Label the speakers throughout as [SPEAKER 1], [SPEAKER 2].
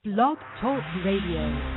[SPEAKER 1] Blog Talk Radio.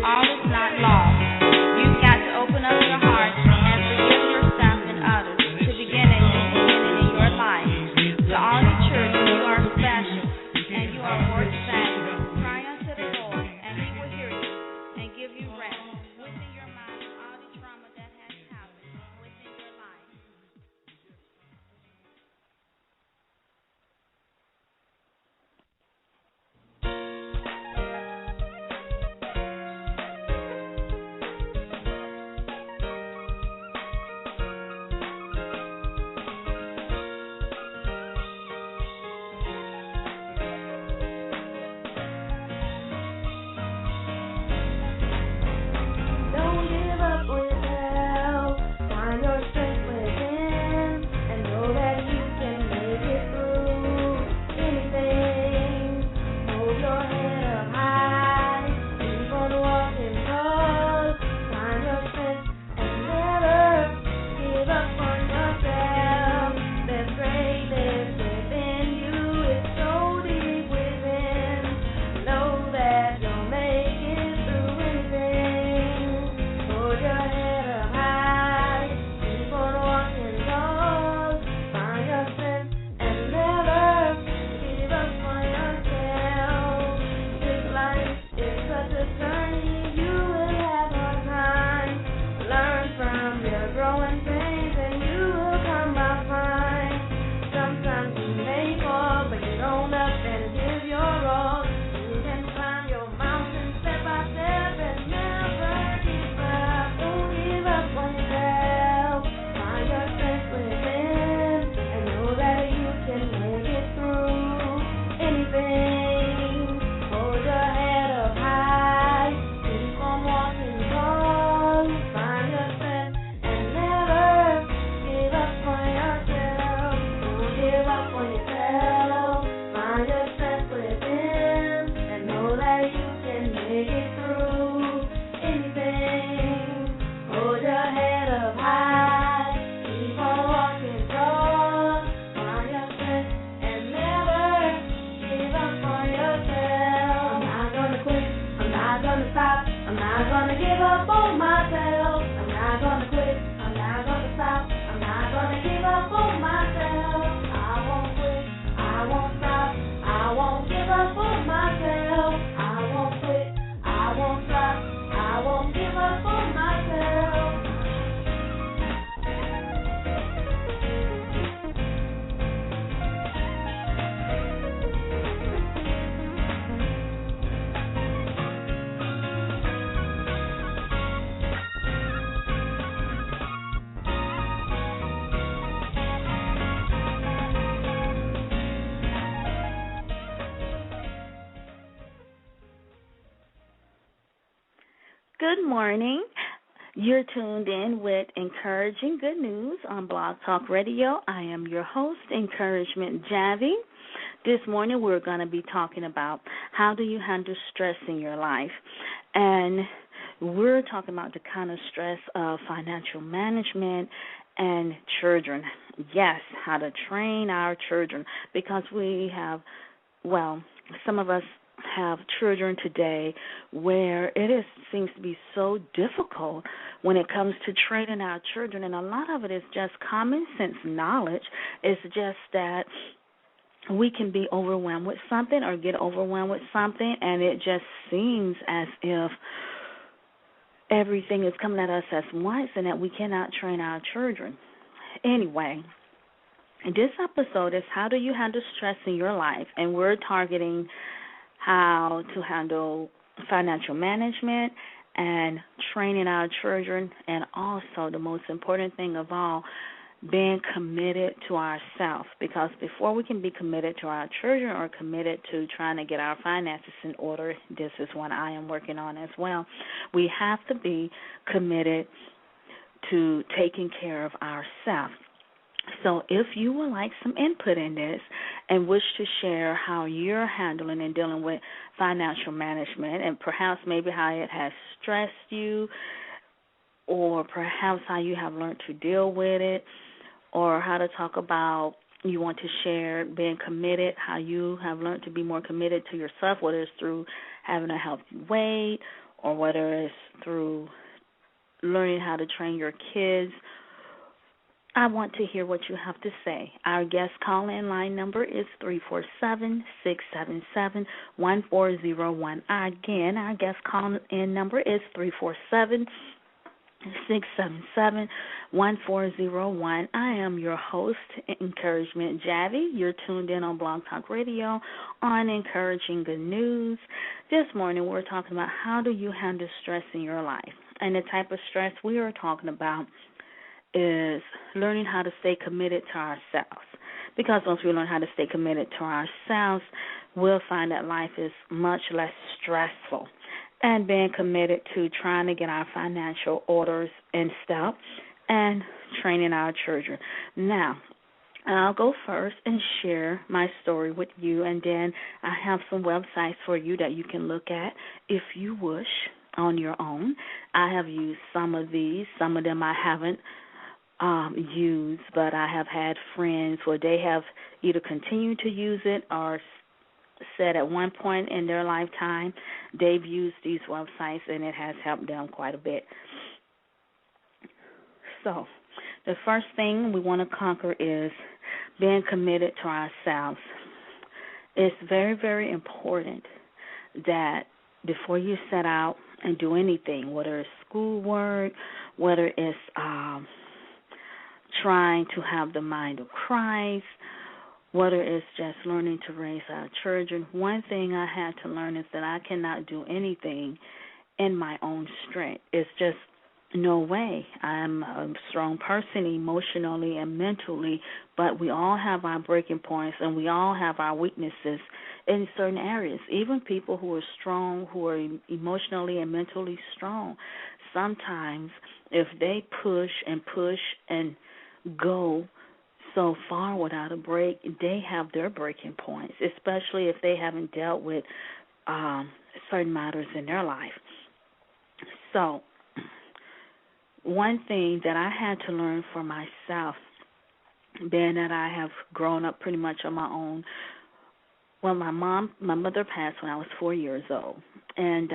[SPEAKER 2] All is not lost. You've got to open up your heart and forgive yourself and others. growing pains and you will come out fine. Sometimes you may fall, but you don't abandon your all. You can climb your mountain step by step and never give up. Don't give up on yourself. Find your strength within and know that you can make it through anything. Hold your head up high. Keep on walking tall. Find your strength and never give up on yourself. Don't give up on yourself. Find your strength within and know that you can make it through anything. Hold your head up high. Keep on walking tall. Find your strength and never give up on yourself. I'm not gonna quit. I'm not gonna stop. I'm not gonna give up on myself. I'm not gonna quit. I'm not gonna stop. I'm not gonna give up on myself. I won't quit. I won't stop. I won't give up on myself. I won't quit. I won't stop. I won't give up on myself.
[SPEAKER 3] Good morning. You're tuned in with Encouraging Good News on Blog Talk Radio. I am your host, Encouragement Javi. This morning we're going to be talking about how do you handle stress in your life. And we're talking about the kind of stress of financial management and children. Yes, how to train our children, because we have, some of us have children today where seems to be so difficult when it comes to training our children, and a lot of it is just common sense knowledge. It's just that we can be overwhelmed with something or get overwhelmed with something, and it just seems as if everything is coming at us at once and that we cannot train our children. Anyway, this episode is how do you handle stress in your life, and we're targeting how to handle financial management and training our children, and also the most important thing of all, being committed to ourselves. Because before we can be committed to our children or committed to trying to get our finances in order, this is what I am working on as well, we have to be committed to taking care of ourselves. So if you would like some input in this and wish to share how you're handling and dealing with financial management, and perhaps maybe how it has stressed you, or perhaps how you have learned to deal with it, or how to talk about you want to share being committed, how you have learned to be more committed to yourself, whether it's through having a healthy weight or whether it's through learning how to train your kids, I want to hear what you have to say. Our guest call-in line number is 347-677-1401. Again, our guest call-in number is 347-677-1401. I am your host, Encouragement Javi. You're tuned in on Blog Talk Radio on Encouraging Good News. This morning we're talking about how do you handle stress in your life. And the type of stress we are talking about is learning how to stay committed to ourselves. Because once we learn how to stay committed to ourselves, we'll find that life is much less stressful. And being committed to trying to get our financial orders in step and training our children. Now, I'll go first and share my story with you, and then I have some websites for you that you can look at if you wish on your own. I have used some of these. Some of them I haven't used, but I have had friends where they have either continued to use it or said at one point in their lifetime they've used these websites and it has helped them quite a bit. So the first thing we want to conquer is being committed to ourselves. It's very, very important that before you set out and do anything, whether it's schoolwork, whether it's trying to have the mind of Christ, whether it's just learning to raise our children. One thing I had to learn is that I cannot do anything in my own strength. It's just no way. I'm a strong person emotionally and mentally, but we all have our breaking points and we all have our weaknesses in certain areas. Even people who are strong, who are emotionally and mentally strong, sometimes if they push and go so far without a break, they have their breaking points, especially if they haven't dealt with certain matters in their life. So one thing that I had to learn for myself, being that I have grown up pretty much on my own. Well, my mother passed when I was 4 years old, and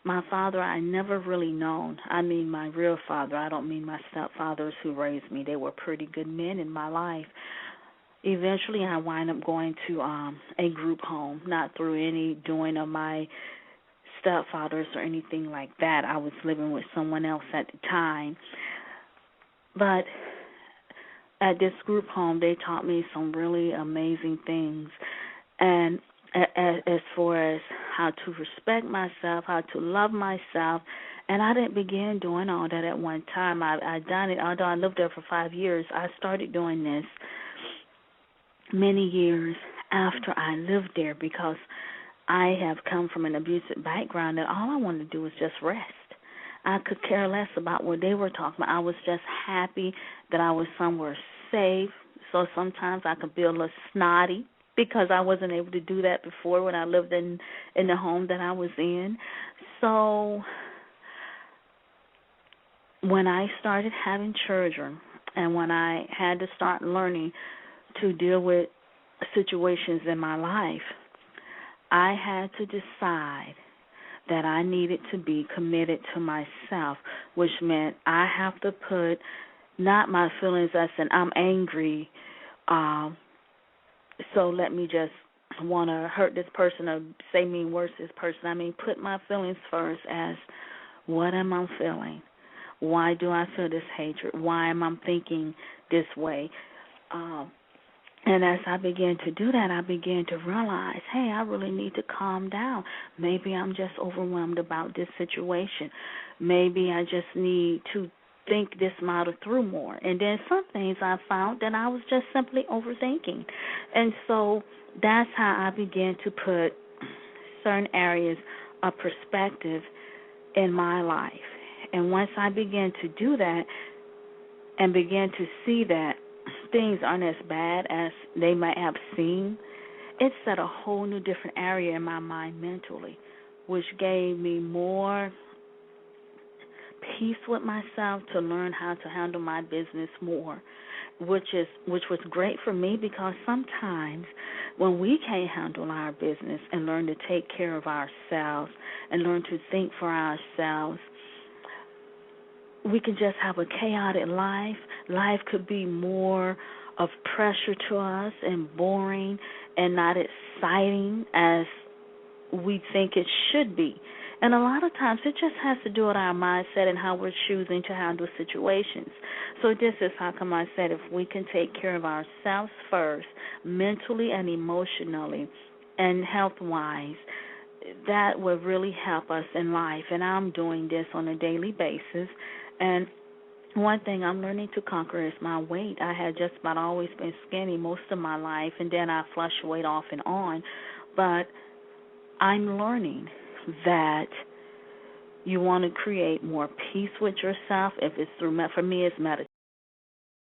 [SPEAKER 3] my father I never really known. I mean my real father. I don't mean my stepfathers who raised me. They were pretty good men in my life. Eventually, I wind up going to a group home, not through any doing of my stepfathers or anything like that. I was living with someone else at the time. But at this group home, they taught me some really amazing things. And as far as how to respect myself, how to love myself, and I didn't begin doing all that at one time. I done it, although I lived there for 5 years. I started doing this many years after I lived there because I have come from an abusive background that all I wanted to do was just rest. I could care less about what they were talking about. I was just happy that I was somewhere safe. So sometimes I could be a little snotty because I wasn't able to do that before when I lived in the home that I was in. So when I started having children and when I had to start learning to deal with situations in my life, I had to decide that I needed to be committed to myself, which meant I have to put not my feelings as in I'm angry, so let me just want to hurt this person or say mean words to this person. I mean, put my feelings first as what am I feeling? Why do I feel this hatred? Why am I thinking this way? And as I began to do that, I began to realize, hey, I really need to calm down. Maybe I'm just overwhelmed about this situation. Maybe I just need to think this matter through more. And then some things I found that I was just simply overthinking. And so that's how I began to put certain areas of perspective in my life. And once I began to do that and began to see that things aren't as bad as they might have seemed, it set a whole new different area in my mind mentally, which gave me more peace with myself to learn how to handle my business more, which was great for me because sometimes when we can't handle our business and learn to take care of ourselves and learn to think for ourselves, we can just have a chaotic life. Life could be more of pressure to us and boring and not exciting as we think it should be. And a lot of times it just has to do with our mindset and how we're choosing to handle situations. So this is how come I said if we can take care of ourselves first, mentally and emotionally and health-wise, that will really help us in life. And I'm doing this on a daily basis. And one thing I'm learning to conquer is my weight. I had just about always been skinny most of my life, and then I fluctuate off and on. But I'm learning that you want to create more peace with yourself. If it's through, for me, it's meditation.